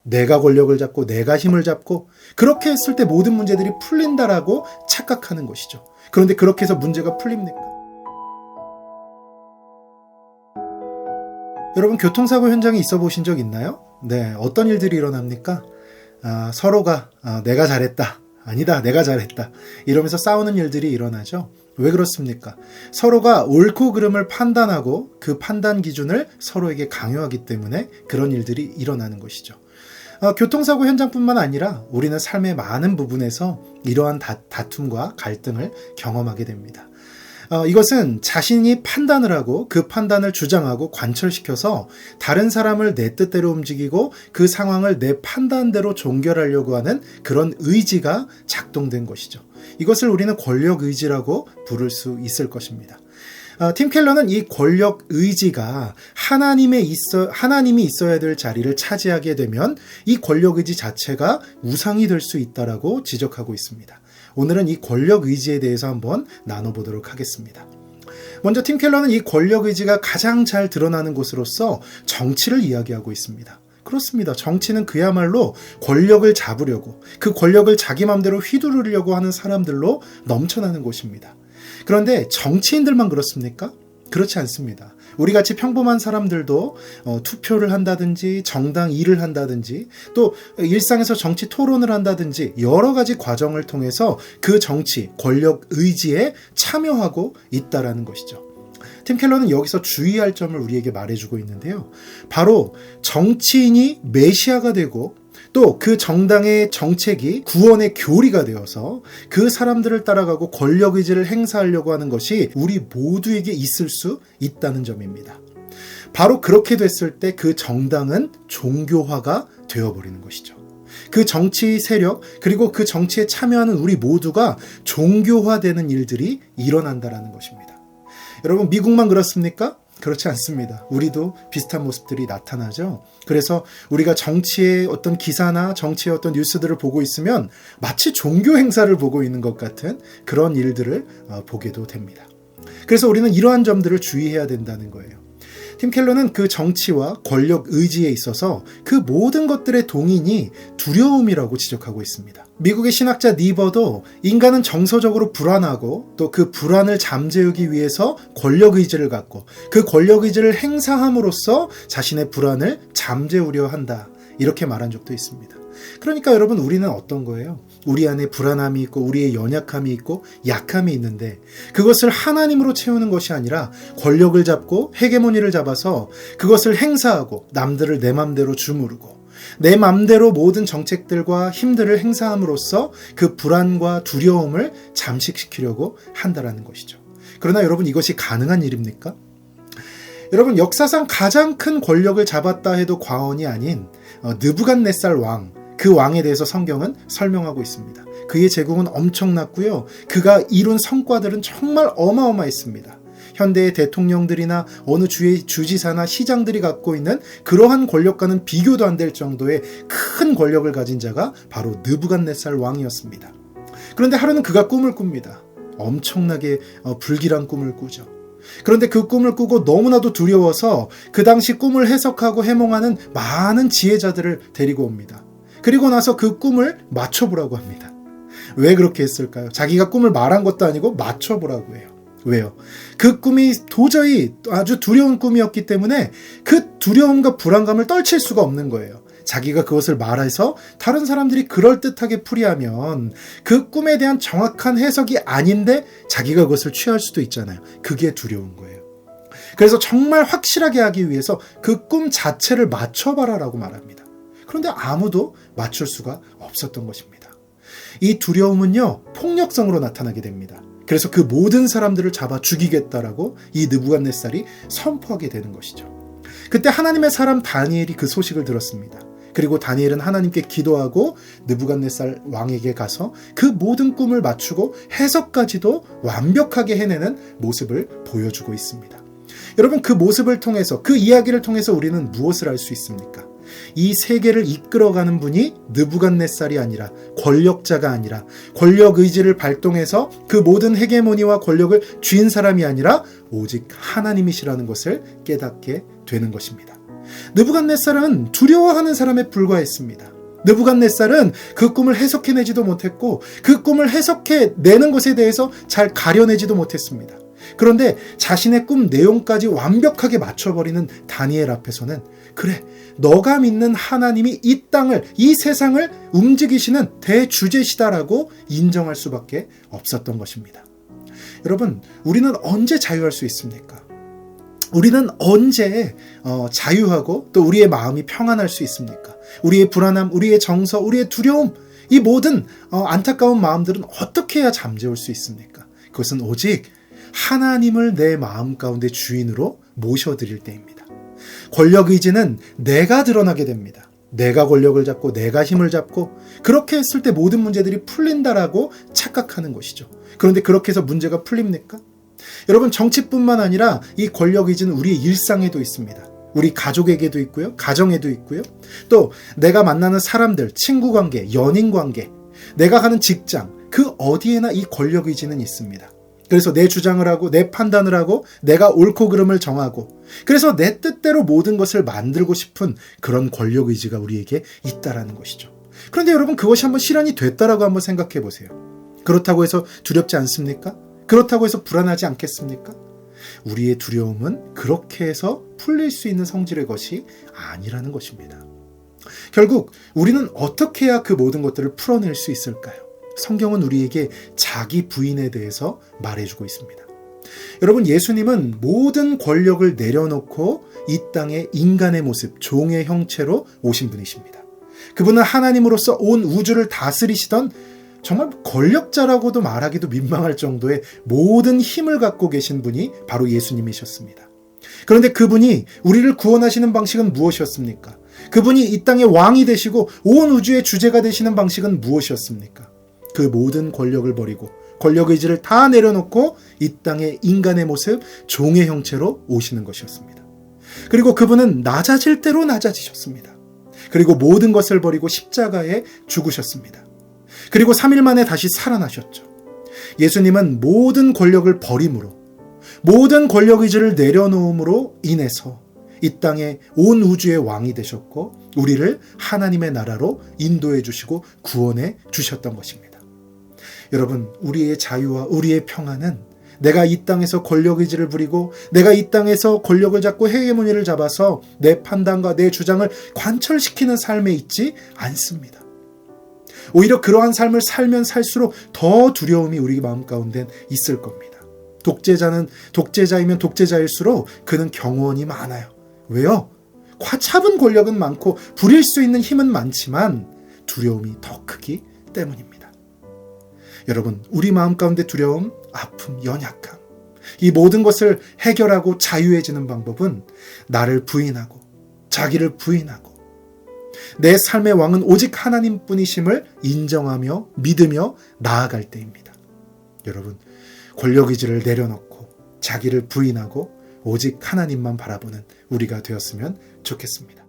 내가 권력을 잡고 내가 힘을 잡고 그렇게 했을 때 모든 문제들이 풀린다라고 착각하는 것이죠. 그런데 그렇게 해서 문제가 풀립니까? 여러분 교통사고 현장에 있어 보신 적 있나요? 네, 어떤 일들이 일어납니까? 서로가 내가 잘했다. 아니다, 내가 잘했다. 이러면서 싸우는 일들이 일어나죠. 왜 그렇습니까? 서로가 옳고 그름을 판단하고 그 판단 기준을 서로에게 강요하기 때문에 그런 일들이 일어나는 것이죠. 교통사고 현장뿐만 아니라 우리는 삶의 많은 부분에서 이러한 다툼과 갈등을 경험하게 됩니다. 이것은 자신이 판단을 하고 그 판단을 주장하고 관철시켜서 다른 사람을 내 뜻대로 움직이고 그 상황을 내 판단대로 종결하려고 하는 그런 의지가 작동된 것이죠. 이것을 우리는 권력 의지라고 부를 수 있을 것입니다. 팀 켈러는 이 권력 의지가 하나님이 있어야 될 자리를 차지하게 되면 이 권력 의지 자체가 우상이 될 수 있다라고 지적하고 있습니다. 오늘은 이 권력 의지에 대해서 한번 나눠보도록 하겠습니다. 먼저 팀 켈러는 이 권력 의지가 가장 잘 드러나는 곳으로서 정치를 이야기하고 있습니다. 그렇습니다. 정치는 그야말로 권력을 잡으려고 그 권력을 자기 마음대로 휘두르려고 하는 사람들로 넘쳐나는 곳입니다. 그런데 정치인들만 그렇습니까? 그렇지 않습니다. 우리같이 평범한 사람들도 투표를 한다든지 정당 일을 한다든지 또 일상에서 정치 토론을 한다든지 여러 가지 과정을 통해서 그 정치, 권력 의지에 참여하고 있다라는 것이죠. 팀 켈러는 여기서 주의할 점을 우리에게 말해주고 있는데요. 바로 정치인이 메시아가 되고 또 그 정당의 정책이 구원의 교리가 되어서 그 사람들을 따라가고 권력 의지를 행사하려고 하는 것이 우리 모두에게 있을 수 있다는 점입니다. 바로 그렇게 됐을 때 그 정당은 종교화가 되어버리는 것이죠. 그 정치 세력 그리고 그 정치에 참여하는 우리 모두가 종교화되는 일들이 일어난다는 것입니다. 여러분 미국만 그렇습니까? 그렇지 않습니다. 우리도 비슷한 모습들이 나타나죠. 그래서 우리가 정치의 어떤 기사나 정치의 어떤 뉴스들을 보고 있으면 마치 종교 행사를 보고 있는 것 같은 그런 일들을 보게도 됩니다. 그래서 우리는 이러한 점들을 주의해야 된다는 거예요. 팀 켈러는 그 정치와 권력 의지에 있어서 그 모든 것들의 동인이 두려움이라고 지적하고 있습니다. 미국의 신학자 니버도 인간은 정서적으로 불안하고 또 그 불안을 잠재우기 위해서 권력 의지를 갖고 그 권력 의지를 행사함으로써 자신의 불안을 잠재우려 한다. 이렇게 말한 적도 있습니다. 그러니까 여러분 우리는 어떤 거예요? 우리 안에 불안함이 있고 우리의 연약함이 있고 약함이 있는데 그것을 하나님으로 채우는 것이 아니라 권력을 잡고 헤게모니를 잡아서 그것을 행사하고 남들을 내 맘대로 주무르고 내 맘대로 모든 정책들과 힘들을 행사함으로써 그 불안과 두려움을 잠식시키려고 한다라는 것이죠. 그러나 여러분 이것이 가능한 일입니까? 여러분 역사상 가장 큰 권력을 잡았다 해도 과언이 아닌 느부갓네살 왕, 그 왕에 대해서 성경은 설명하고 있습니다. 그의 제국은 엄청났고요. 그가 이룬 성과들은 정말 어마어마했습니다. 현대의 대통령들이나 어느 주의 주지사나 시장들이 갖고 있는 그러한 권력과는 비교도 안 될 정도의 큰 권력을 가진 자가 바로 느부갓네살 왕이었습니다. 그런데 하루는 그가 꿈을 꿉니다. 엄청나게 불길한 꿈을 꾸죠. 그런데 그 꿈을 꾸고 너무나도 두려워서 그 당시 꿈을 해석하고 해몽하는 많은 지혜자들을 데리고 옵니다. 그리고 나서 그 꿈을 맞춰보라고 합니다. 왜 그렇게 했을까요? 자기가 꿈을 말한 것도 아니고 맞춰보라고 해요. 왜요? 그 꿈이 도저히 아주 두려운 꿈이었기 때문에 그 두려움과 불안감을 떨칠 수가 없는 거예요. 자기가 그것을 말해서 다른 사람들이 그럴듯하게 풀이하면 그 꿈에 대한 정확한 해석이 아닌데 자기가 그것을 취할 수도 있잖아요. 그게 두려운 거예요. 그래서 정말 확실하게 하기 위해서 그 꿈 자체를 맞춰봐라라고 말합니다. 그런데 아무도 맞출 수가 없었던 것입니다. 이 두려움은요, 폭력성으로 나타나게 됩니다. 그래서 그 모든 사람들을 잡아 죽이겠다라고 이 느부갓네살이 선포하게 되는 것이죠. 그때 하나님의 사람 다니엘이 그 소식을 들었습니다. 그리고 다니엘은 하나님께 기도하고 느부갓네살 왕에게 가서 그 모든 꿈을 맞추고 해석까지도 완벽하게 해내는 모습을 보여주고 있습니다. 여러분 그 모습을 통해서 그 이야기를 통해서 우리는 무엇을 알 수 있습니까? 이 세계를 이끌어가는 분이 느부갓네살이 아니라 권력자가 아니라 권력 의지를 발동해서 그 모든 헤게모니와 권력을 쥔 사람이 아니라 오직 하나님이시라는 것을 깨닫게 되는 것입니다. 느부갓네살은 두려워하는 사람에 불과했습니다. 느부갓네살은 그 꿈을 해석해내지도 못했고 그 꿈을 해석해내는 것에 대해서 잘 가려내지도 못했습니다. 그런데 자신의 꿈 내용까지 완벽하게 맞춰버리는 다니엘 앞에서는 그래, 너가 믿는 하나님이 이 땅을, 이 세상을 움직이시는 대주제시다라고 인정할 수밖에 없었던 것입니다. 여러분, 우리는 언제 자유할 수 있습니까? 우리는 언제 자유하고 또 우리의 마음이 평안할 수 있습니까? 우리의 불안함, 우리의 정서, 우리의 두려움, 이 모든 안타까운 마음들은 어떻게 해야 잠재울 수 있습니까? 그것은 오직 하나님을 내 마음 가운데 주인으로 모셔드릴 때입니다. 권력의지는 내가 드러나게 됩니다. 내가 권력을 잡고 내가 힘을 잡고 그렇게 했을 때 모든 문제들이 풀린다라고 착각하는 것이죠. 그런데 그렇게 해서 문제가 풀립니까? 여러분, 정치뿐만 아니라 이 권력의지는 우리의 일상에도 있습니다. 우리 가족에게도 있고요. 가정에도 있고요. 또 내가 만나는 사람들, 친구관계, 연인관계, 내가 가는 직장, 그 어디에나 이 권력의지는 있습니다. 그래서 내 주장을 하고 내 판단을 하고 내가 옳고 그름을 정하고 그래서 내 뜻대로 모든 것을 만들고 싶은 그런 권력의지가 우리에게 있다라는 것이죠. 그런데 여러분, 그것이 한번 실현이 됐다라고 한번 생각해 보세요. 그렇다고 해서 두렵지 않습니까? 그렇다고 해서 불안하지 않겠습니까? 우리의 두려움은 그렇게 해서 풀릴 수 있는 성질의 것이 아니라는 것입니다. 결국 우리는 어떻게 해야 그 모든 것들을 풀어낼 수 있을까요? 성경은 우리에게 자기 부인에 대해서 말해주고 있습니다. 여러분, 예수님은 모든 권력을 내려놓고 이 땅에 인간의 모습, 종의 형체로 오신 분이십니다. 그분은 하나님으로서 온 우주를 다스리시던 정말 권력자라고도 말하기도 민망할 정도의 모든 힘을 갖고 계신 분이 바로 예수님이셨습니다. 그런데 그분이 우리를 구원하시는 방식은 무엇이었습니까? 그분이 이 땅의 왕이 되시고 온 우주의 주제가 되시는 방식은 무엇이었습니까? 그 모든 권력을 버리고 권력의지를 다 내려놓고 이 땅에 인간의 모습, 종의 형체로 오시는 것이었습니다. 그리고 그분은 낮아질 대로 낮아지셨습니다. 그리고 모든 것을 버리고 십자가에 죽으셨습니다. 그리고 3일 만에 다시 살아나셨죠. 예수님은 모든 권력을 버림으로, 모든 권력의지를 내려놓음으로 인해서 이 땅에 온 우주의 왕이 되셨고 우리를 하나님의 나라로 인도해 주시고 구원해 주셨던 것입니다. 여러분, 우리의 자유와 우리의 평안은 내가 이 땅에서 권력의지를 부리고 내가 이 땅에서 권력을 잡고 헤게모니를 잡아서 내 판단과 내 주장을 관철시키는 삶에 있지 않습니다. 오히려 그러한 삶을 살면 살수록 더 두려움이 우리 마음 가운데 있을 겁니다. 독재자이면 독재자일수록 그는 경호원이 많아요. 왜요? 차분 권력은 많고 부릴 수 있는 힘은 많지만 두려움이 더 크기 때문입니다. 여러분, 우리 마음 가운데 두려움, 아픔, 연약함, 이 모든 것을 해결하고 자유해지는 방법은 나를 부인하고 자기를 부인하고 내 삶의 왕은 오직 하나님뿐이심을 인정하며 믿으며 나아갈 때입니다. 여러분, 권력의지를 내려놓고 자기를 부인하고 오직 하나님만 바라보는 우리가 되었으면 좋겠습니다.